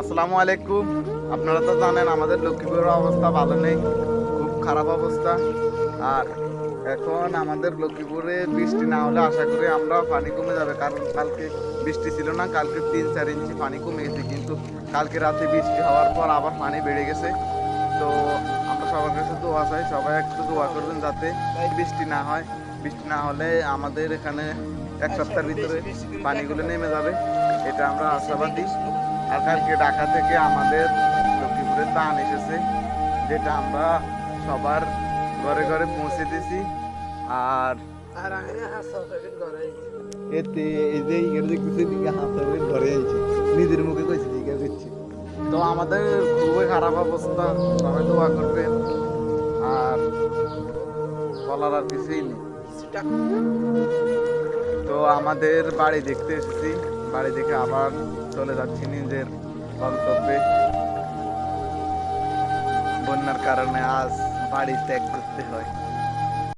আসসালামু আলাইকুম। আপনারা তো জানেন আমাদের লক্ষ্মীপুরের অবস্থা ভালো নেই, খুব খারাপ অবস্থা। আর এখন আমাদের লক্ষ্মীপুরে বৃষ্টি না হলে আশা করি আমরা পানি কমে যাবে, কারণ কালকে বৃষ্টি ছিল না, কালকে 3-4 ইঞ্চি পানি কমে গেছে, কিন্তু কালকে রাতে বৃষ্টি হওয়ার পর আবার পানি বেড়ে গেছে। তো আমরা সবার কাছে দোয়া চাই, সবাই একটু দোয়া করবেন যাতে বৃষ্টি না হয়। বৃষ্টি না হলে আমাদের এখানে এক সপ্তাহের ভিতরে পানিগুলো নেমে যাবে, এটা আমরা আশাবাদী। আর কালকে ঢাকা থেকে আমাদের লক্ষ্মীপুরে ত্রাণ এসেছে, যেটা আমরা সবার ঘরে ঘরে পৌঁছে দিছি। আর এতে এই যে ইগের দেখতেছি দিকে হাসাবেন ঘরে আইছে, নিজের মুখে কইছে দিকে দিচ্ছি। তো আমাদের খুবই খারাপ অবস্থা, সবাই দোয়া করবেন। আর বলার আর কিছুই নেই। তো আমাদের বাড়ি দেখতে এসেছি, বাড়ি দেখে আবার চলে যাচ্ছি নিজের গন্তব্যে। বন্যার কারণে আজ বাড়ি ত্যাগ করতে হয়।